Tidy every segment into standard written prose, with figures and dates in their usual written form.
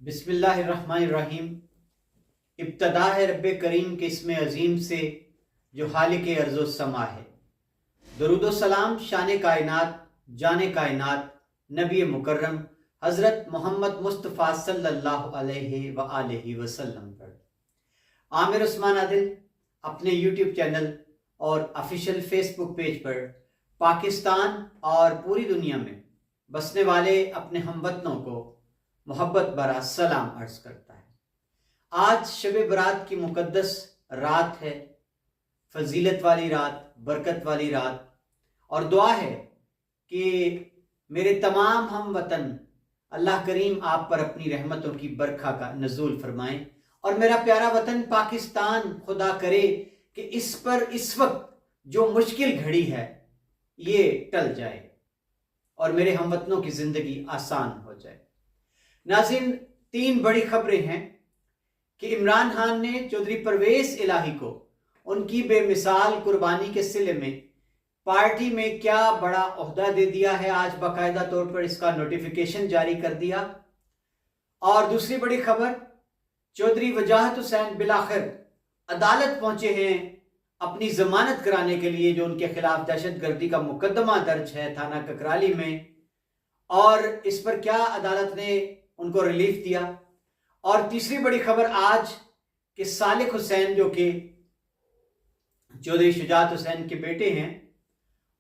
बिस्मिल्लाहिर्रहमानिर्रहीम। इब्तदा है रब्बे करीम के इसमें अजीम से जो खालिक अर्ज़ो समा है। दरूदो सलाम शान कायनात जाने कायनात नबी मुकर्रम हज़रत मोहम्मद मुस्तफ़ा सल्लल्लाहु अलैहि व आलिहि वसल्लम पर। आमिर उस्मान आदिल अपने यूट्यूब चैनल और ऑफिशियल फेसबुक पेज पर पाकिस्तान और पूरी दुनिया में बसने वाले अपने हमवतनों को मोहब्बत भरा सलाम अर्ज करता है। आज शब बरात की मुकद्दस रात है, फजीलत वाली रात, बरकत वाली रात, और दुआ है कि मेरे तमाम हम वतन अल्लाह करीम आप पर अपनी रहमतों की बरखा का नज़ूल फरमाएं और मेरा प्यारा वतन पाकिस्तान खुदा करे कि इस पर इस वक्त जो मुश्किल घड़ी है ये टल जाए और मेरे हमवतनों की ज़िंदगी आसान हो जाए। नाज़रीन, तीन बड़ी खबरें हैं कि इमरान खान ने चौधरी परवेज़ इलाही को उनकी बेमिसाल कुर्बानी के सिले में पार्टी में क्या बड़ा ओहदा दे दिया है। आज बाकायदा तौर पर इसका नोटिफिकेशन जारी कर दिया। और दूसरी बड़ी खबर, चौधरी वजाहत हुसैन बिलाखिर अदालत पहुंचे हैं अपनी जमानत कराने के लिए, जो उनके खिलाफ दहशतगर्दी का मुकदमा दर्ज है थाना ककराली में, और इस पर क्या अदालत ने उनको रिलीफ दिया। और तीसरी बड़ी खबर आज कि सालिक हुसैन जो कि चौधरी शुजात हुसैन के बेटे हैं,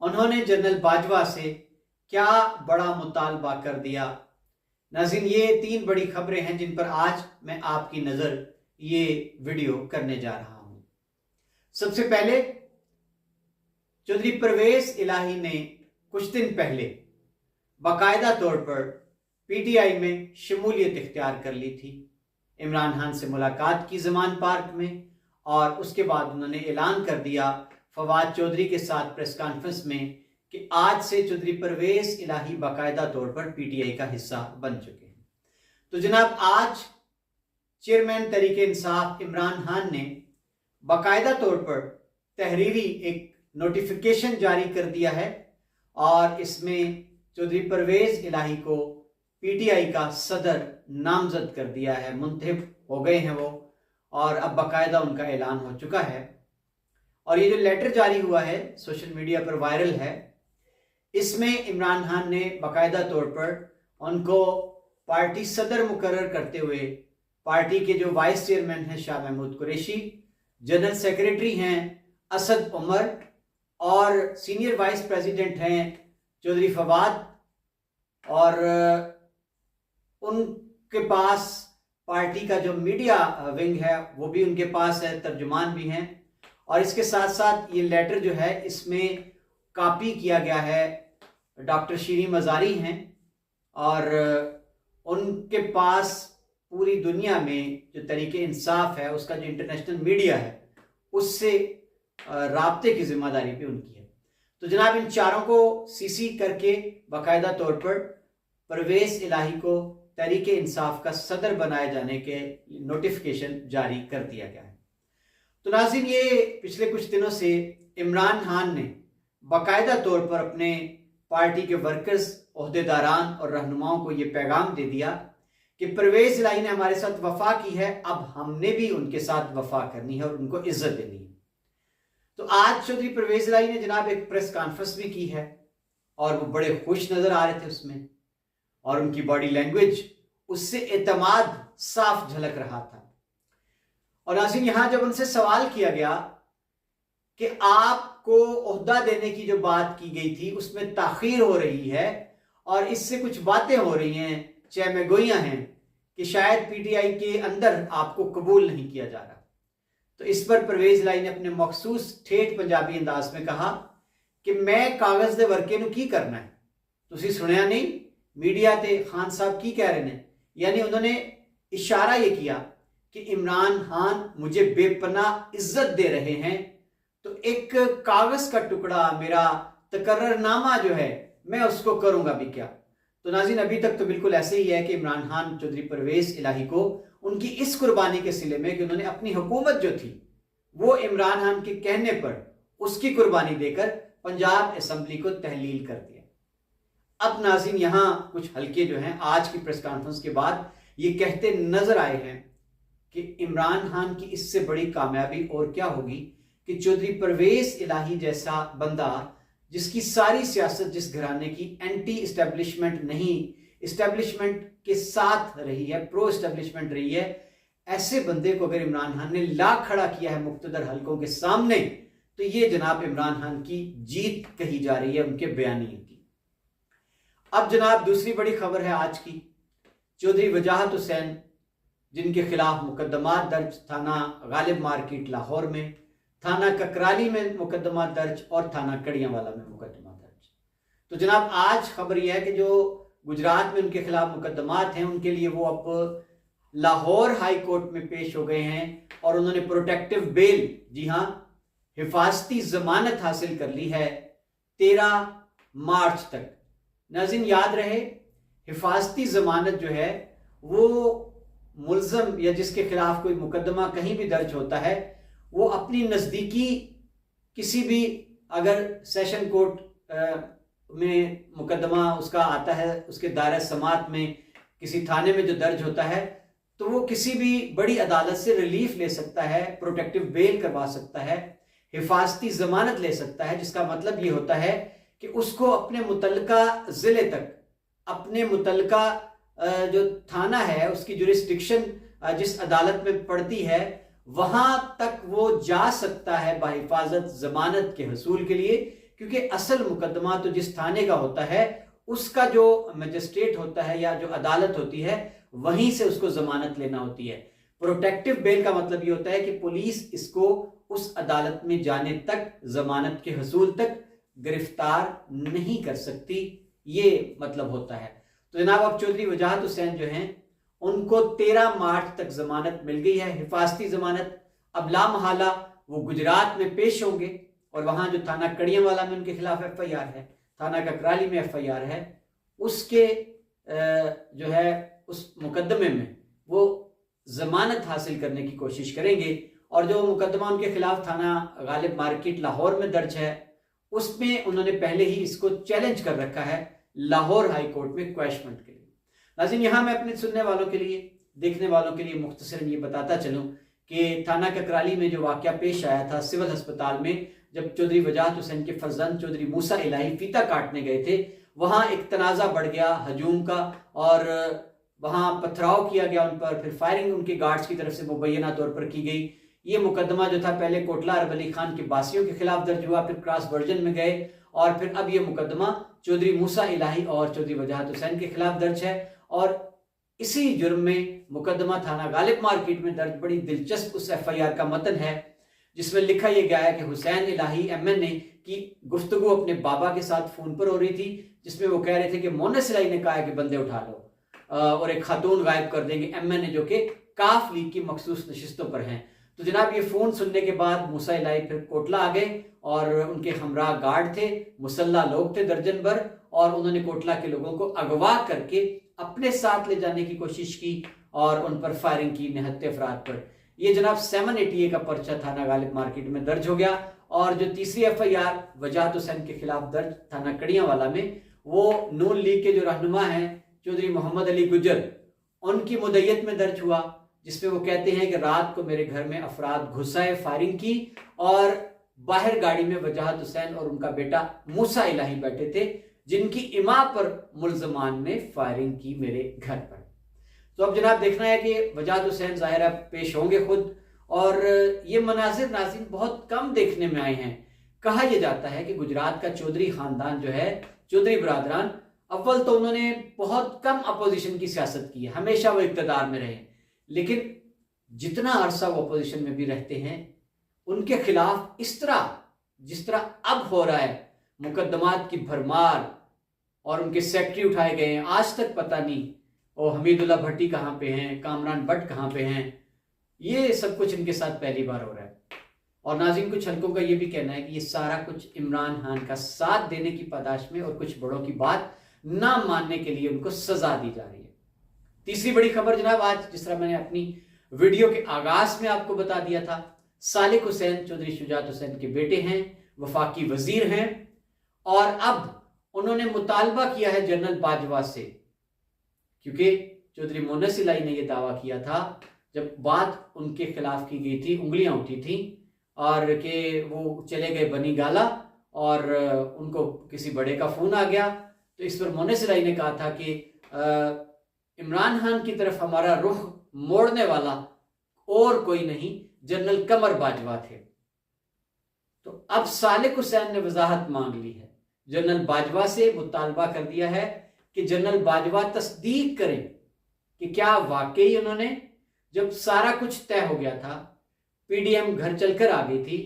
उन्होंने जनरल बाजवा से क्या बड़ा मुतालबा कर दिया। नाज़रीन, ये तीन बड़ी खबरें हैं जिन पर आज मैं आपकी नजर ये वीडियो करने जा रहा हूं। सबसे पहले, चौधरी परवेज़ इलाही ने कुछ दिन पहले बाकायदा तौर पर पीटीआई में शमूलियत इख्तियार कर ली थी। इमरान खान से मुलाकात की ज़मान पार्क में, और उसके बाद उन्होंने ऐलान कर दिया फवाद चौधरी के साथ प्रेस कॉन्फ्रेंस में कि आज से चौधरी परवेज़ इलाही बाकायदा तौर पर पीटीआई का हिस्सा बन चुके हैं। तो जनाब, आज चेयरमैन तहरीक इंसाफ इमरान खान ने बाकायदा तौर पर तहरीरी एक नोटिफिकेशन जारी कर दिया है और इसमें चौधरी परवेज़ इलाही को पीटीआई का सदर नामजद कर दिया है। मुंतखब हो गए हैं वो, और अब बाकायदा उनका ऐलान हो चुका है। और ये जो लेटर जारी हुआ है सोशल मीडिया पर वायरल है, इसमें इमरान खान ने बाकायदा तौर पर उनको पार्टी सदर मुकर्रर करते हुए पार्टी के जो वाइस चेयरमैन हैं शाह महमूद कुरैशी, जनरल सेक्रेटरी हैं असद उमर, और सीनियर वाइस प्रेसिडेंट हैं चौधरी फवाद, और उनके पास पार्टी का जो मीडिया विंग है वो भी उनके पास है, तर्जुमान भी हैं। और इसके साथ साथ ये लेटर जो है इसमें कॉपी किया गया है डॉक्टर शीरीन मज़ारी हैं, और उनके पास पूरी दुनिया में जो तरीके इंसाफ है उसका जो इंटरनेशनल मीडिया है उससे राब्ते की जिम्मेदारी पे उनकी है। तो जनाब, इन चारों को सीसी करके बाकायदा तौर पर परवेज़ इलाही को तहरीक इंसाफ का सदर बनाए जाने के नोटिफिकेशन जारी कर दिया गया है। तो नाज़रीन, ये पिछले कुछ दिनों से इमरान खान ने बाकायदा तौर पर अपने पार्टी के वर्कर्स, ओहदेदारान और रहनुमाओं को ये पैगाम दे दिया कि परवेज़ इलाही ने हमारे साथ वफा की है, अब हमने भी उनके साथ वफा करनी है और उनको इज्जत देनी है। तो आज चौधरी परवेज़ इलाही ने जनाब एक प्रेस कॉन्फ्रेंस भी की है और वो बड़े खुश नजर आ रहे थे उसमें, और उनकी बॉडी लैंग्वेज उससे एतमाद साफ झलक रहा था। और नाज़रीन, यहां जब उनसे सवाल किया गया कि आपको ओहदा देने की जो बात की गई थी उसमें ताखीर हो रही है और इससे कुछ बातें हो रही हैं, चहमगोइयां हैं कि शायद पीटीआई के अंदर आपको कबूल नहीं किया जा रहा, तो इस पर परवेज़ इलाही ने अपने मखसूस ठेठ पंजाबी अंदाज में कहा कि मैं कागज दे वर्के नूं की करना है, तुसीं सुनिया नहीं, मीडिया ते खान साहब की कह रहे हैं। यानी उन्होंने इशारा ये किया कि इमरान खान मुझे बेपनाह इज्जत दे रहे हैं, तो एक कागज का टुकड़ा, मेरा तकर्ररनामा जो है, मैं उसको करूंगा भी क्या। तो नाज़रीन, अभी तक तो बिल्कुल ऐसे ही है कि इमरान खान चौधरी परवेज़ इलाही को उनकी इस कुर्बानी के सिले में कि उन्होंने अपनी हुकूमत जो थी वो इमरान खान के कहने पर उसकी कुर्बानी देकर पंजाब असेंबली को तहलील कर दिया। अब नाज़रीन, यहाँ कुछ हल्के जो हैं आज की प्रेस कॉन्फ्रेंस के बाद ये कहते नजर आए हैं कि इमरान खान की इससे बड़ी कामयाबी और क्या होगी कि चौधरी परवेज इलाही जैसा बंदा, जिसकी सारी सियासत जिस घराने की एंटी इस्टेब्लिशमेंट नहीं, इस्टेब्लिशमेंट के साथ रही है, प्रो इस्टेब्लिशमेंट रही है, ऐसे बंदे को अगर इमरान खान ने ला खड़ा किया है मुक्तदर हलकों के सामने, तो ये जनाब इमरान खान की जीत कही जा रही है उनके बयानियों की। अब जनाब दूसरी बड़ी खबर है आज की, चौधरी वजाहत हुसैन जिनके खिलाफ मुकदमा दर्ज थाना गालिब मार्केट लाहौर में, थाना ककराली में मुकदमा दर्ज और थाना कड़ियांवाला में मुकदमा दर्ज। तो जनाब आज खबर यह है कि जो गुजरात में उनके खिलाफ मुकदमात हैं उनके लिए वो अब लाहौर हाई कोर्ट में पेश हो गए हैं और उन्होंने प्रोटेक्टिव बेल, जी हां, हिफाजती जमानत हासिल कर ली है 13 मार्च तक। नाज़रीन याद रहे, हिफाजती जमानत जो है वो मुल्जम या जिसके खिलाफ कोई मुकदमा कहीं भी दर्ज होता है, वो अपनी नज़दीकी किसी भी, अगर सेशन कोर्ट में मुकदमा उसका आता है, उसके दायरे समात में किसी थाने में जो दर्ज होता है, तो वो किसी भी बड़ी अदालत से रिलीफ ले सकता है, प्रोटेक्टिव बेल करवा सकता है, हिफाजती जमानत ले सकता है, जिसका मतलब ये होता है कि उसको अपने मुतल्लिका जिले तक, अपने मुतल्लिका जो थाना है उसकी जुरिस्डिक्शन जिस अदालत में पड़ती है वहां तक वो जा सकता है बाहिफाजत जमानत के हसूल के लिए, क्योंकि असल मुकदमा तो जिस थाने का होता है उसका जो मजिस्ट्रेट होता है या जो अदालत होती है वहीं से उसको जमानत लेना होती है। प्रोटेक्टिव बेल का मतलब ये होता है कि पुलिस इसको उस अदालत में जाने तक, जमानत के हसूल तक गिरफ्तार नहीं कर सकती, ये मतलब होता है। तो जनाब अब चौधरी वजाहत हुसैन जो हैं उनको 13 मार्च तक जमानत मिल गई है, हिफाजती जमानत। अब लामहाला वो गुजरात में पेश होंगे और वहां जो थाना कड़ियांवाला में उनके खिलाफ FIR है, थाना ककराली में FIR है, उसके जो है उस मुकदमे में वो जमानत हासिल करने की कोशिश करेंगे। और जो मुकदमा उनके खिलाफ थाना गालिब मार्केट लाहौर में दर्ज है उसमें उन्होंने पहले ही इसको चैलेंज कर रखा है लाहौर हाई कोर्ट में क्वैशमेंट के लिए। नाज़रीन यहां मैं अपने सुनने वालों के लिए, देखने वालों के लिए मुख्तसरन ये बताता चलूं कि थाना ककराली में जो वाकया पेश आया था सिविल अस्पताल में, जब चौधरी वजाहत हुसैन के फर्जंद चौधरी मूसा इलाही फीता काटने गए थे, वहां एक तनाजा बढ़ गया हजूम का और वहां पथराव किया गया उन पर, फिर फायरिंग उनके गार्ड्स की तरफ से मुबैना तौर पर की गई। ये मुकदमा जो था पहले कोटला अरब अली खान के बासियों के खिलाफ दर्ज हुआ, फिर क्रॉस वर्जन में गए और फिर अब ये मुकदमा चौधरी मूसा इलाही और चौधरी वजाहत हुसैन के खिलाफ दर्ज है। और इसी जुर्म में मुकदमा थाना गालिब मार्केट में दर्ज बड़ी दिलचस्प उस FIR का मतन है जिसमें लिखा यह गया है कि हुसैन इलाही MNA की गुफ्तगू अपने बाबा के साथ फोन पर हो रही थी, जिसमें वो कह रहे थे कि मोनस इलाही ने कहा है कि बंदे उठा लो और एक खातून गायब कर देंगे, MNA जो कि काफ लीग की मखसूस नशिस्तों पर हैं। तो जनाब ये फोन सुनने के बाद मूसा इलाही फिर कोटला आ गए और उनके हमरा गार्ड थे, मुसल्ला लोग थे दर्जन भर, और उन्होंने कोटला के लोगों को अगवा करके अपने साथ ले जाने की कोशिश की और उन पर फायरिंग की निहत्ते अफराद पर। ये जनाब 780A का पर्चा थाना गालिब मार्केट में दर्ज हो गया। और जो तीसरी FIR वजाहत हुसैन के खिलाफ दर्ज थाना कड़ियांवाला में, वो नून लीग के जो रहनुमा हैं चौधरी मोहम्मद अली गुज्जर, उनकी मुद्दत में दर्ज हुआ, जिसमें वो कहते हैं कि रात को मेरे घर में अफराद घुसाए, फायरिंग की और बाहर गाड़ी में वजाहत हुसैन और उनका बेटा मूसा इलाही बैठे थे, जिनकी इमा पर मुल्जमान ने फायरिंग की मेरे घर पर। तो अब जनाब देखना है कि वजाहत हुसैन ज़ाहिर पेश होंगे खुद, और ये मनाजिर नाज़रीन बहुत कम देखने में आए हैं। कहा यह जाता है कि गुजरात का चौधरी खानदान जो है, चौधरी बरादरान, अव्वल तो उन्होंने बहुत कम अपोजिशन की सियासत की है, हमेशा वो इक़्तिदार में रहे, लेकिन जितना अरसा वो अपोजिशन में भी रहते हैं उनके खिलाफ इस तरह जिस तरह अब हो रहा है, मुकदमात की भरमार और उनके सेक्रेटरी उठाए गए हैं, आज तक पता नहीं और हमीदुल्लाह भट्टी कहाँ पे हैं, कामरान भट्ट कहाँ पे हैं, ये सब कुछ इनके साथ पहली बार हो रहा है। और नाज़रीन कुछ हल्कों का ये भी कहना है कि ये सारा कुछ इमरान खान का साथ देने की पादाश में और कुछ बड़ों की बात ना मानने के लिए उनको सजा दी जा रही है। तीसरी बड़ी खबर जनाब आज, जिस तरह मैंने अपनी वीडियो के आगाज में आपको बता दिया था, सालिक हुसैन चौधरी शुजात हुसैन के बेटे हैं, वफाकी वजीर हैं, और अब उन्होंने मुतालबा किया है जनरल बाजवा से, क्योंकि चौधरी मोनस इलाही ने यह दावा किया था जब बात उनके खिलाफ की गई थी, उंगलियां उठी थी और कि वो चले गए बनी गाला और उनको किसी बड़े का फोन आ गया, तो इस पर मोनस इलाही ने कहा था कि इमरान खान की तरफ हमारा रुख मोड़ने वाला और कोई नहीं, जनरल कमर बाजवा थे। तो अब सालिक हुसैन ने वजाहत मांग ली है, जनरल बाजवा से मुतालबा कर दिया है कि जनरल बाजवा तस्दीक करें कि क्या वाकई उन्होंने, जब सारा कुछ तय हो गया था, पीडीएम घर चलकर आ गई थी,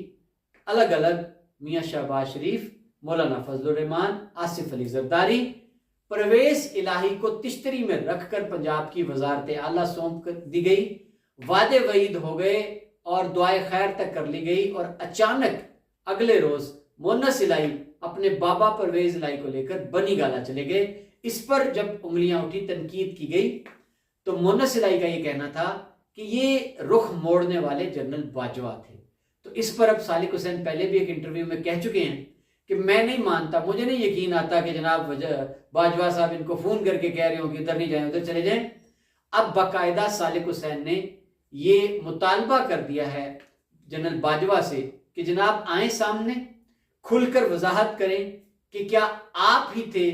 अलग अलग मियां शहबाज शरीफ, मौलाना फजलुर रहमान, आसिफ अली जरदारी, परवेज इलाही को तिश्तरी में रखकर पंजाब की वजारत आला सौंप दी गई, वादे वईद हो गए और दुआए खैर तक कर ली गई और अचानक अगले रोज मोनस इलाही अपने बाबा परवेज इलाही को लेकर बनी गाला चले गए। इस पर जब उंगलियां उठी, तनकीद की गई, तो मोनस इलाही का यह कहना था कि ये रुख मोड़ने वाले जनरल बाजवा थे। तो इस पर अब सालिक हुसैन पहले भी एक इंटरव्यू में कह चुके हैं कि मैं नहीं मानता, मुझे नहीं यकीन आता कि जनाब बाजवा साहब इनको फोन करके कह रहे हो कि इधर नहीं जाए उधर चले जाएं। अब बाकायदा सालिक हुसैन ने ये मुतालबा कर दिया है जनरल बाजवा से कि जनाब आए सामने, खुलकर वजाहत करें कि क्या आप ही थे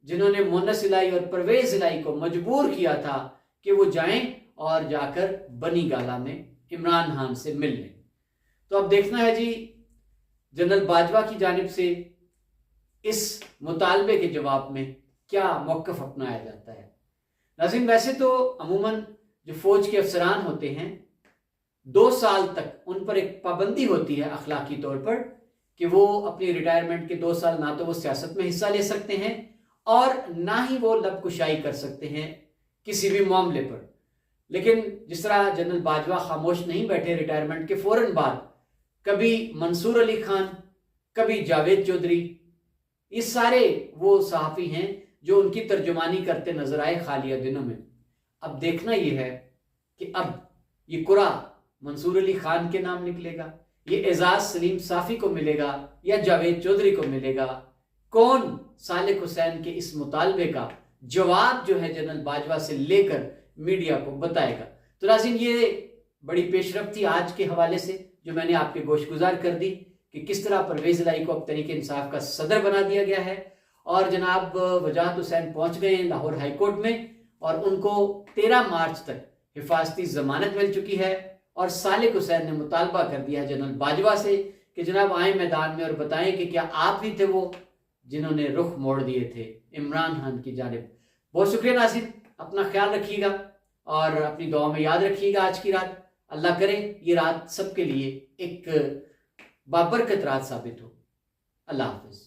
जिन्होंने मोनस इलाही और परवेज इलाही को मजबूर किया था कि वो जाएं और जाकर बनी गाला में इमरान खान से मिल लें। तो अब देखना है जी जनरल बाजवा की जानिब से इस मुतालबे के जवाब में क्या मौक़िफ़ अपनाया जाता है। नाज़रीन, वैसे तो अमूमन जो फौज के अफसरान होते हैं 2 साल तक उन पर एक पाबंदी होती है अखलाकी तौर पर कि वो अपनी रिटायरमेंट के 2 साल ना तो वो सियासत में हिस्सा ले सकते हैं और ना ही वो लबकुशाई कर सकते हैं किसी भी मामले पर। लेकिन जिस तरह जनरल बाजवा खामोश नहीं बैठे, रिटायरमेंट के फौरन बाद कभी मंसूर अली खान, कभी जावेद चौधरी, ये सारे वो सहाफ़ी हैं जो उनकी तर्जुमानी करते नजर आए हालिया दिनों में। अब देखना यह है कि अब ये कुरा मंसूर अली खान के नाम निकलेगा, ये एजाज सलीम साफी को मिलेगा या जावेद चौधरी को मिलेगा। कौन सालिक हुसैन के इस मुतालबे का जवाब जो है जनरल बाजवा से लेकर मीडिया को बताएगा। तो नाज़रीन, ये बड़ी पेशरफ्त थी आज के हवाले से जो मैंने आपके गोशगुजार कर दी कि किस तरह परवेज इलाही को अब तहरीक इंसाफ का सदर बना दिया गया है और जनाब वजाहत हुसैन पहुंच गए लाहौर हाईकोर्ट में और उनको 13 मार्च तक हिफाजती जमानत मिल चुकी है और सालिक हुसैन ने मुतालबा कर दिया है जनरल बाजवा से कि जनाब आए मैदान में और बताएं कि क्या आप ही थे वो जिन्होंने रुख मोड़ दिए थे इमरान खान की जानिब। बहुत शुक्रिया नाज़रीन, अपना ख्याल रखिएगा और अपनी दुआ में याद रखिएगा आज की रात। अल्लाह करे ये रात सबके लिए एक बाबरकत रात साबित हो। अल्लाह हाफिज़।